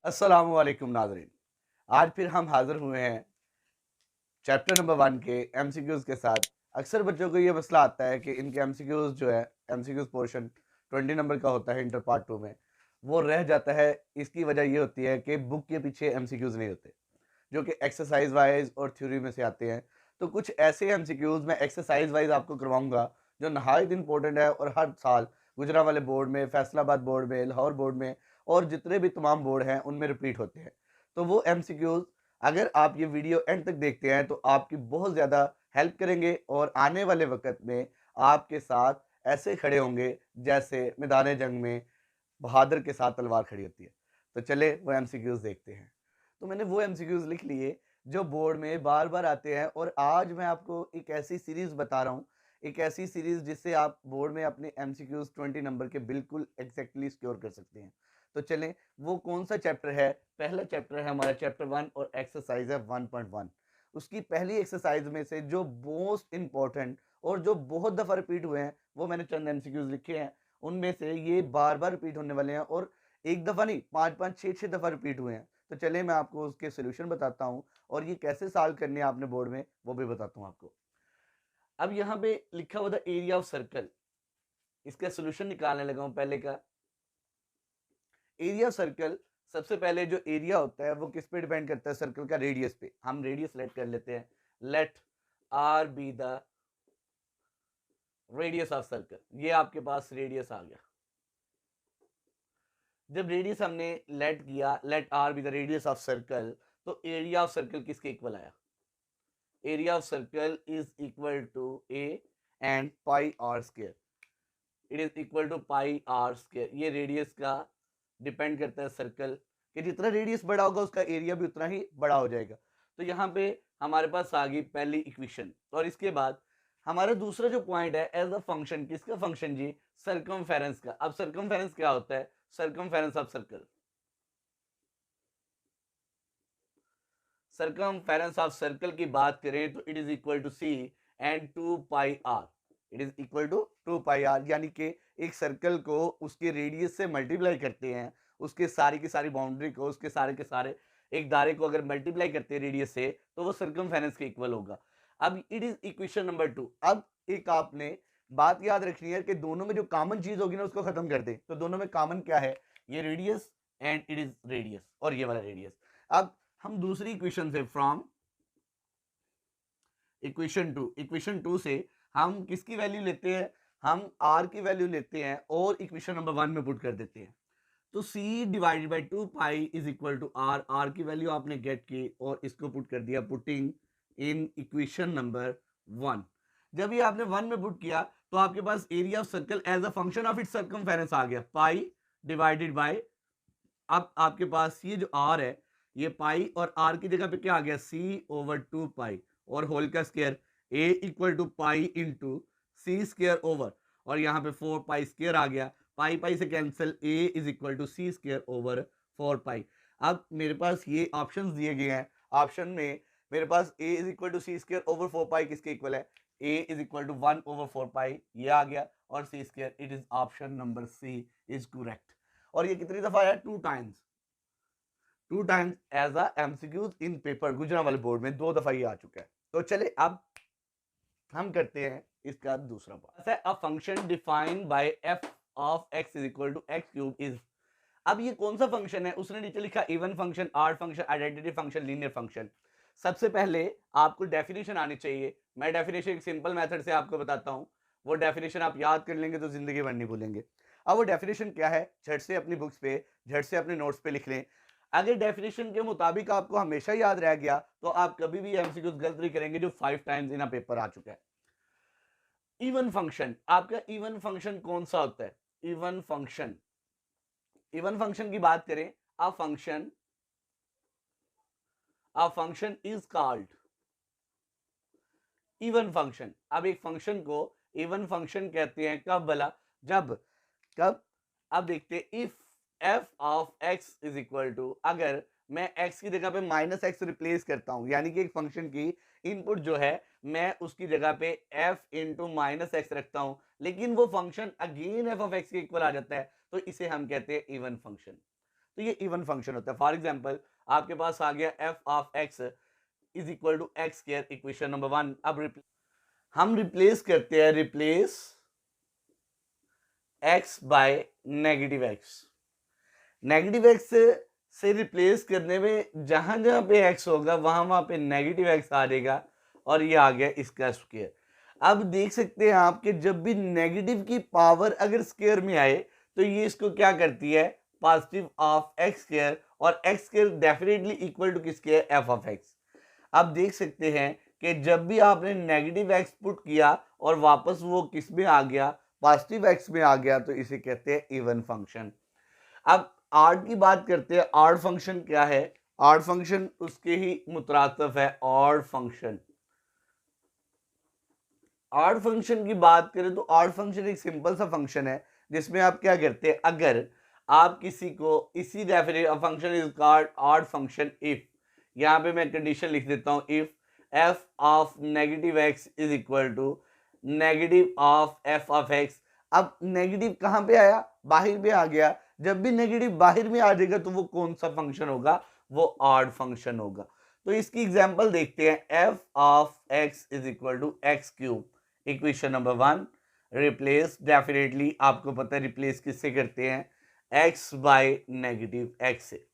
अस्सलामुअलैकुम नाज़रीन। आज फिर हम हाज़िर हुए हैं चैप्टर नंबर 1 के एमसीक्यूज़ के साथ। अक्सर बच्चों को ये मसला आता है कि इनके एमसीक्यूज़ जो है, एमसीक्यूज़ पोर्शन 20 नंबर का होता है इंटर पार्ट 2 में, वो रह जाता है। इसकी वजह ये होती है कि बुक के पीछे एमसीक्यूज़ नहीं होते, जो कि एक्सरसाइज़ वाइज़ और थ्योरी में से आते हैं। तो कुछ ऐसे एमसीक्यूज़ मैं एक्सरसाइज़ वाइज़ आपको करवाऊँगा, जो नहायत इम्पोर्टेंट है और हर साल गुजरांवाले बोर्ड में, फैसलाबाद बोर्ड में, लाहौर बोर्ड में और जितने भी तमाम बोर्ड हैं, उनमें रिपीट होते हैं। तो वो एमसीक्यूज़ अगर आप ये वीडियो एंड तक देखते हैं, तो आपकी बहुत ज़्यादा हेल्प करेंगे और आने वाले वक़्त में आपके साथ ऐसे खड़े होंगे, जैसे मैदान जंग में बहादुर के साथ तलवार खड़ी होती है। तो चले वो एमसीक्यूज़ देखते हैं। तो मैंने वो एमसीक्यूज़ लिख लिए जो बोर्ड में बार-बार आते हैं और आज मैं आपको एक ऐसी सीरीज़ बता रहा हूँ, एक ऐसी सीरीज़ जिससे आप बोर्ड में अपने एमसीक्यूज़ 20 नंबर के बिल्कुल एग्ज़ैक्टली स्कोर कर सकते हैं। तो चलें, वो कौन-सा चैप्टर है? पहला चैप्टर है हमारा चैप्टर 1 और एक्सरसाइज़ है 1.1। उसकी पहली एक्सरसाइज़ में से जो मोस्ट इम्पोर्टेंट और जो बहुत दफ़ा रिपीट हुए हैं, वो मैंने चंद एमसीक्यूज़ लिखे हैं। उनमें से ये बार-बार रिपीट होने वाले हैं और एक दफ़ा नहीं, 5-5, 6-6 दफ़ा रिपीट हुए हैं। तो चलिए मैं आपको उसके सॉल्यूशन बताता हूँ और ये कैसे सॉल्व करने हैं आपने बोर्ड में, वो भी बताता हूँ आपको। अब यहाँ पे लिखा हुआ था एरिया ऑफ सर्कल, इसका सॉल्यूशन निकालने लगा हूँ पहले का। एरिया ऑफ सर्कल, सबसे पहले जो एरिया होता है वो किस पे डिपेंड करता है? सर्कल का रेडियस पे। हम रेडियस लेट कर लेते हैं। Let R be the radius of circle. ये आपके पास रेडियस आ गया। जब रेडियस हमने लेट किया, let R be the radius of circle, तो एरिया ऑफ सर्कल किसके इक्वल आया? Area of circle is equal to A and pi R square. It is equal to pi R square. ये radius का depend करता है circle कि जितना radius बड़ा होगा उसका एरिया भी उतना ही बड़ा हो जाएगा। तो यहाँ पे हमारे पास आ गई पहली इक्वेशन और इसके बाद हमारा दूसरा जो पॉइंट है एज अ फंक्शन, किसका फंक्शन जी? सर्कमफेरेंस का। अब सर्कमफेरेंस क्या होता है? Circumference of circle. Circumference of circle की बात करें तो it is equal to C and 2 pi R. It is equal to 2 pi R, यानी कि एक सर्कल को उसके रेडियस से मल्टीप्लाई करते हैं, उसके सारी की सारी बाउंड्री को, उसके सारे के सारे एक दायरे को अगर मल्टीप्लाई करते हैं रेडियस से, तो वो सर्कमफेरेंस के इक्वल होगा। अब इट इज इक्वेशन नंबर 2। अब एक आपने बात याद रखनी है कि दोनों में जो कॉमन चीज होगी ना उसको खत्म कर दे। तो दोनों में कॉमन क्या है? ये radius and it is radius और ये वाला रेडियस। अब हम दूसरी इक्वेशन से फ्रॉम इक्वेशन टू से हम किसकी वैल्यू लेते हैं? हम आर की वैल्यू लेते हैं और इक्वेशन नंबर 1 में पुट कर देते हैं। तो c divided by 2 pi is equal to R. R की वैल्यू आपने गेट की और इसको पुट कर दिया, पुटिंग इन इक्वेशन नंबर 1। जब ये आपने 1 में पुट किया तो आपके पास area of circle as a function of its circumference आ गया, पाई डिवाइडेड बाय। अब आपके पास ये जो आर है, ये पाई और आर की जगह पे क्या आ गया? सी ओवर 2 पाई और होल का square, A equal to pi into C square over, और यहाँ पे 4 पाई स्क्वायर आ गया। पाई पाई से cancel, A is equal to C square over 4 pi. अब मेरे पास ये ऑप्शंस दिए गए हैं। ऑप्शन में मेरे पास a is equal to C square over 4 pi किसके इक्वल है? A is equal to 1 over 4 pi, ये आ गया, और c square. It is option number c is correct. और ये कितनी दफा आया? 2 times as a MCQs in paper. गुजरांवाले बोर्ड में 2 दफा ये आ चुका है। तो चले अब हम करते हैं इसका दूसरा part. A function defined by f of x is equal to x cube is. अब ये कौन सा फंक्शन है? उसने नीचे लिखा even function, odd function, identity function, linear function. सबसे पहले आपको डेफिनेशन आनी चाहिए। मैं डेफिनेशन एक सिंपल मेथड से आपको बताता हूं। वो डेफिनेशन आप याद कर लेंगे तो जिंदगी भर नहीं भूलेंगे। अब वो डेफिनेशन क्या है, झट से अपनी बुक्स पे, झट से अपने नोट्स पे लिख लें। अगर डेफिनेशन के मुताबिक आपको हमेशा याद रह गया तो आप कभी भी एमसीक्यूज गलत नहीं करेंगे, जो 5 टाइम्स इन पेपर आ चुका है। इवन फंक्शन, आपका इवन फंक्शन कौन सा होता है? इवन फंक्शन की बात करें, a function is called even function. अब एक फंक्शन को इवन फंक्शन कहते हैं कब भला? जब कब अब देखते हैं, if F of x is equal to, अगर मैं एक्स की जगह पे माइनस एक्स रिप्लेस करता हूं, यानी कि एक फंक्शन की इनपुट जो है मैं उसकी जगह पे एफ इंटू माइनस एक्स रखता हूं, लेकिन वो function again F of x के इक्वल आ जाता है, तो इसे हम कहते हैं इवन फंक्शन। तो तो ये इवन फंक्शन होता है। फॉर एग्जाम्पल आपके पास आ गया F of x is equal to X square, equation number 1। अब हम रिप्लेस करते हैं, replace X by negative X. Negative X से रिप्लेस करने में जहां जहां पे एक्स होगा वहां वहां पे नेगेटिव एक्स आ जाएगा और ये आ गया इसका स्क्वायर। अब देख सकते हैं आप कि जब भी नेगेटिव की पावर अगर स्क्वायर में आए तो ये इसको क्या करती है, पॉजिटिव ऑफ एक्स स्क्वायर, और X square definitely equal to किसके है, एफ ऑफ एक्स। अब देख सकते हैं कि जब भी आपने नेगेटिव एक्स पुट किया और वापस वो किस में आ गया, पॉजिटिव एक्स में आ गया, तो इसे कहते हैं इवन फंक्शन। अब आर्ड की बात करते हैं। आर्ड फंक्शन क्या है? आर्ड फंक्शन उसके ही मुतरातिफ है ऑड फंक्शन। आर्ड फंक्शन की बात करें तो आर्ड फंक्शन एक सिंपल सा फंक्शन है जिसमें आप क्या करते हैं, अगर आप किसी को इसी definition function is called odd function if, यहां पे मैं कंडीशन लिख देता हूं, if F of negative x is equal to negative of f of x. अब नेगेटिव कहां पे आया, बाहर में आ गया। जब भी नेगेटिव बाहर में आ जाएगा तो वो कौन सा फंक्शन होगा, वो ऑड फंक्शन होगा। तो इसकी एग्जांपल देखते हैं, F of x is equal to x cube, equation number 1। Replace, definitely आपको पता है रिप्लेस किससे करते हैं, एक्स बाय नेगेटिव एक्स से।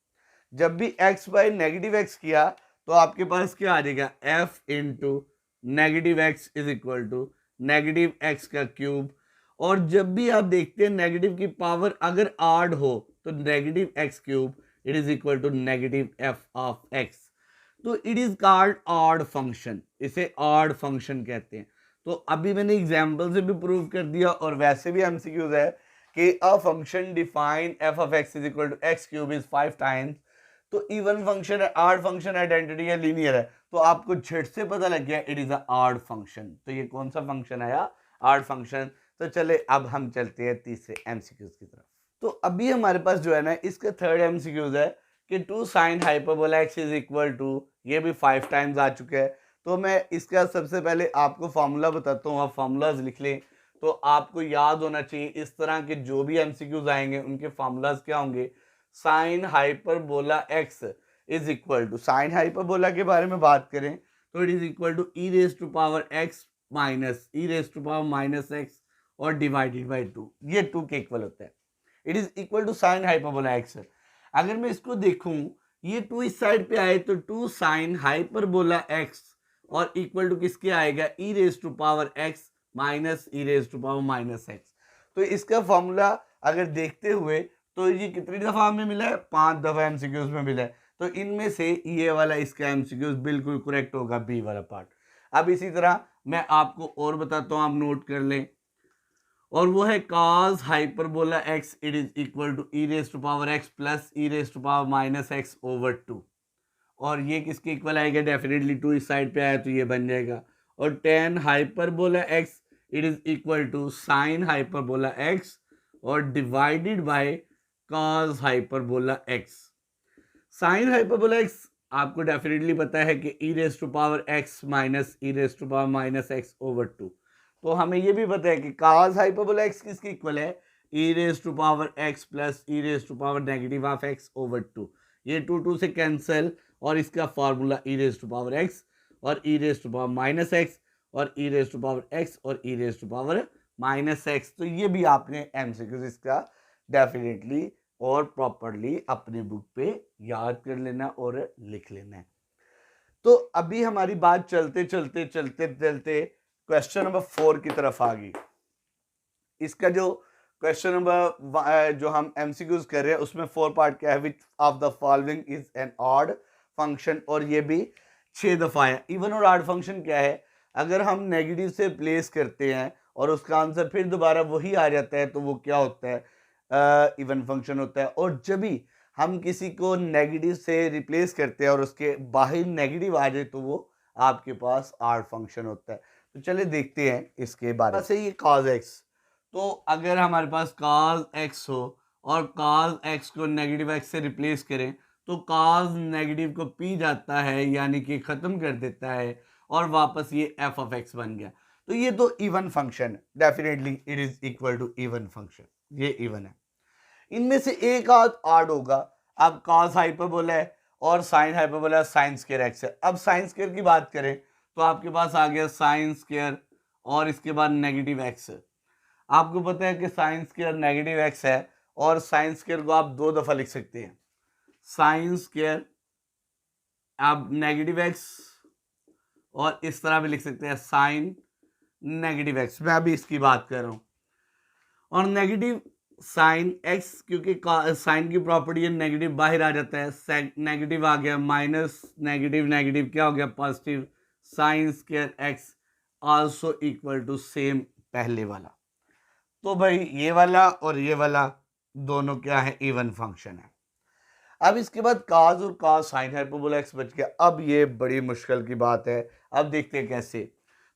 जब भी एक्स बाय नेगेटिव एक्स किया तो आपके पास क्या आ जाएगा, F into negative x is equal to negative X का क्यूब। और जब भी आप देखते हैं नेगेटिव की पावर अगर आड हो तो negative x cube it is equal to negative f of x. तो it is called odd function, इसे ऑड फंक्शन कहते हैं। तो अभी मैंने एग्जांपल से भी प्रूव कर दिया और वैसे भी एमसीक्यूज है कि a function define F of x is equal to x cube is 5 times. तो इवन फंक्शन है, ऑड फंक्शन आइडेंटिटी है, लीनियर है, तो आपको झट से पता लग गया it is a odd function. तो ये कौन सा फंक्शन आया, ऑड फंक्शन। तो चले अब हम चलते हैं तीसरे एमसीक्यूज की तरफ। तो अभी हमारे पास जो है ना इसका थर्ड एमसीक्यूज है कि 2 sin hyperbola x is equal to, ये भी 5 टाइम्स आ चुका है। तो मैं इसका सबसे पहले आपको फार्मूला बताता हूँ, आप फार्मूलाज लिख लें तो आपको याद होना चाहिए। इस तरह के जो भी एमसीक्यूज आएंगे उनके फार्मूलाज क्या होंगे, sine hyperbola x is equal to, sine hyperbola के बारे में बात करें तो it is equal to E raise to power x minus E raise to power minus X और डिवाइडेड बाई 2, ये 2 के इक्वल होता है। It is equal to sine hyperbola X. अगर मैं इसको देखूं, ये 2 इस साइड पे आए तो 2 साइन हाइपरबोला एक्स और इक्वल टू किसके आएगा, e raise to power x minus E raise to power minus x. तो इसका फॉर्मूला अगर देखते हुए तो ये कितनी दफा हमें मिला है, 5 दफा एमसीक्यूज में मिला है। तो इनमें से ये वाला इसका एमसीक्यूज बिल्कुल करेक्ट होगा, बी वाला पार्ट। अब इसी तरह मैं आपको और बताता हूं, आप नोट कर लें, और वो है cos hyperbola x it is equal to E raise to power x plus E raise to power minus x over 2। और ये किसके इक्वल आएगा, डेफिनेटली 2 इस साइड पे आया तो ये बन जाएगा। और tan hyperbola x it is equal to sine hyperbola x और divided by cos hyperbola x। Sine hyperbola x आपको डेफिनेटली पता है कि e raise to power x minus E raise to power minus x over 2। तो हमें ये भी पता है कि cos हाइपरबोला x किसके इक्वल है, e raise to power x plus e raise to power negative of x over 2। ये 2 से कैंसिल और इसका formula e raise to power x और e raise to power minus x और e raise to power x और e raise to power minus x। तो ये भी आपने एमसीक्यूज इसका डेफिनेटली और प्रॉपरली अपनी बुक पे याद कर लेना और लिख लेना है। तो अभी हमारी बात चलते चलते चलते चलते क्वेश्चन नंबर 4 की तरफ आ गई। इसका जो क्वेश्चन नंबर जो हम एमसीक्यूज कर रहे हैं उसमें 4 पार्ट क्या है, which of the following is an odd function, और ये भी 6 दफा है। इवन और ऑड फंक्शन क्या है, अगर हम नेगेटिव से प्लेस करते हैं और उसका आंसर फिर दोबारा वही आ जाता है तो वो क्या होता है, इवन फंक्शन होता है। और जब भी हम किसी को नेगेटिव से रिप्लेस करते हैं और उसके बाहर नेगेटिव आ जाए तो वो आपके पास ऑड फंक्शन होता है। तो चलिए देखते हैं इसके बारे में। से ये cos x, तो अगर हमारे पास cos x हो और cos x को नेगेटिव x से रिप्लेस करें तो cos नेगेटिव को पी जाता है, यानी कि ख़त्म कर देता है और वापस ये f ऑफ x बन गया। तो ये तो even function, definitely it is equal to even function, ये इवन है। इनमें से एक आध ऑड होगा। अब कॉस हाइपरबोला है और sine hyperbola sine square X है। अब साइन स्क्वायर की बात करें तो आपके पास आ गया साइन स्क्वायर और इसके बाद नेगेटिव एक्स है। आपको पता है कि साइन स्क्वायर नेगेटिव एक्स है और साइन स्क्वायर को आप दो दफा लिख सकते हैं, साइन स्क्वायर आप नेगेटिव एक्स और इस तरह भी लिख सकते हैं साइन नेगेटिव एक्स। मैं अभी इसकी बात कर रहा हूं। और नेगेटिव साइन एक्स, क्योंकि साइन की प्रॉपर्टी है नेगेटिव बाहर आ जाता है, नेगेटिव आ गया माइनस नेगेटिव नेगेटिव क्या हो गया positive, sine square X also equal to same पहले वाला। तो भाई ये वाला और ये वाला दोनों क्या है, इवन फंक्शन है। अब इसके बाद काज और काज साइन हाइपरबोला एक्स बच गया। अब ये बड़ी मुश्किल की बात है, अब देखते हैं कैसे।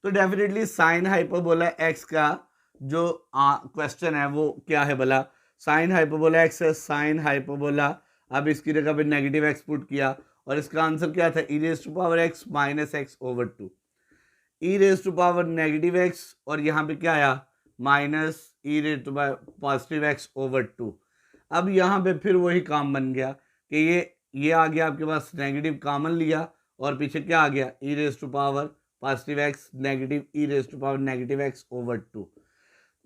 तो डेफिनेटली साइन हाइपरबोला एक्स का जो क्वेश्चन है वो क्या है भला, साइन हाइपरबोला एक्स है, साइन हाइपरबोला, अब इसकी जगह पे नेगेटिव एक्स पुट किया और इसका आंसर क्या था, e raise to power x minus x over two, E raise to power negative x और यहाँ पे क्या आया minus E raise to power positive x over two. अब यहाँ पे फिर वही काम बन गया कि ये आ गया आपके पास, नेगेटिव कॉमन लिया और पीछे क्या आ गया, e raise to power positive x negative e raise to power negative x over two.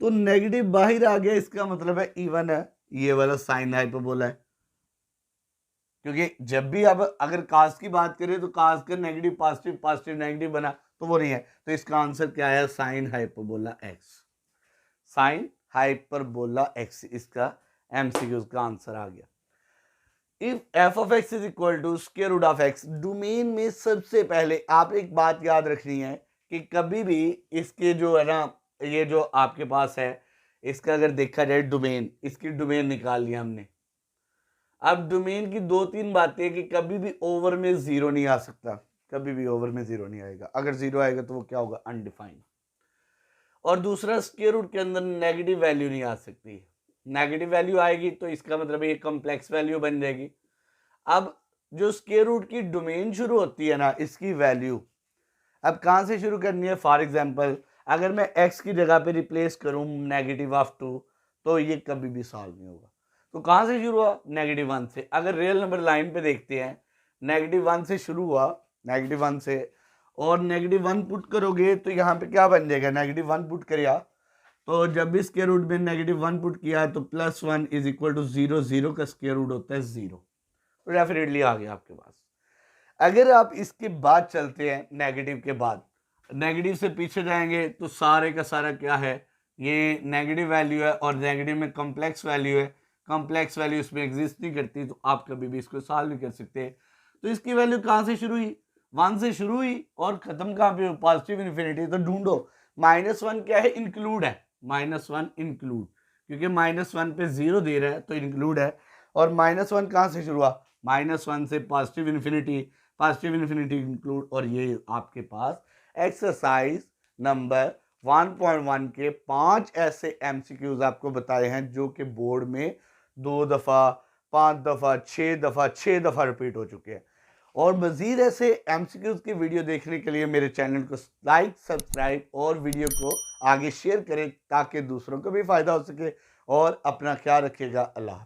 तो नेगेटिव बाहर आ गया, इसका मतलब है इवन है, ये वाला साइन हाइपरबोला है। क्योंकि जब भी अब अगर कास की बात करें तो कास का नेगेटिव पॉजिटिव पॉजिटिव नेगेटिव बना तो वो नहीं है, तो इसका आंसर क्या है, sine hyperbola X, sine hyperbola X इसका एमसीक्यू का आंसर आ गया। If F of x is equal to square root of X, domain में सबसे पहले आप एक बात याद रखनी है कि कभी भी इसके जो है ना, ये जो आपके पास है इसका अगर देखा जाए डोमेन, इसकी डोमेन निकाल लिया हमने। अब डोमेन की दो तीन बातें कि कभी भी ओवर में जीरो नहीं आ सकता, कभी भी ओवर में जीरो नहीं आएगा, अगर जीरो आएगा तो वो क्या होगा, अनडिफाइंड। और दूसरा स्क्वायर रूट के अंदर नेगेटिव वैल्यू नहीं आ सकती, नेगेटिव वैल्यू आएगी तो इसका मतलब ये कॉम्प्लेक्स वैल्यू बन जाएगी। अब जो स्क्वायर रूट की डोमेन शुरू होती है ना, इसकी वैल्यू अब कहाँ से शुरू करनी है, फॉर एग्जांपल अगर मैं x की जगह पे रिप्लेस करूं नेगेटिव ऑफ 2 तो ये कभी भी सॉल्व नहीं होगा। तो कहाँ से शुरू हुआ, नेगेटिव 1 से। अगर रियल नंबर लाइन पे देखते हैं नेगेटिव 1 से शुरू हुआ, नेगेटिव 1 से, और नेगेटिव 1 पुट करोगे तो यहाँ पे क्या बन जाएगा, नेगेटिव 1 पुट करिया तो जब भी स्क्वायर रूट में नेगेटिव 1 पुट किया है तो प्लस 1 इज इक्वल टू 0, 0 का स्क्वायर रूट होता है 0, तो डेफिनेटली आ गया आपके पास। अगर आप इसके बाद चलते हैं नेगेटिव के बाद, नेगेटिव से पीछे जाएंगे तो सारे का सारा क्या है, ये नेगेटिव वैल्यू है और नेगेटिव में कॉम्प्लेक्स वैल्यू है, कॉम्प्लेक्स वैल्यू इसमें एग्जिस्ट नहीं करती, तो आप कभी भी इसको सॉल्व नहीं कर सकते। तो इसकी वैल्यू कहाँ से शुरू हुई, 1 से शुरू हुई और खत्म कहाँ पे, पॉजिटिव इन्फिनिटी। तो ढूंढो -1 क्या है, इंक्लूड है, -1 इंक्लूड, क्योंकि -1 पे 0 दे रहा है तो इंक्लूड है। और -1 कहाँ से शुरू हुआ, -1 से पॉजिटिव इन्फिनिटी इंक्लूड। और ये आपके पास एक्सरसाइज नंबर 1.1 के 5 ऐसे एमसीक्यूज आपको बताए हैं जो कि बोर्ड में 2 दफ़ा 5 दफ़ा 6 दफ़ा रिपीट हो चुके हैं। और मज़ीद ऐसे एमसीक्यूज की वीडियो देखने के लिए मेरे चैनल को लाइक, सब्सक्राइब और वीडियो को आगे शेयर करें ताकि दूसरों को भी फ़ायदा हो सके। और अपना ख्याल रखिएगा। अल्लाह।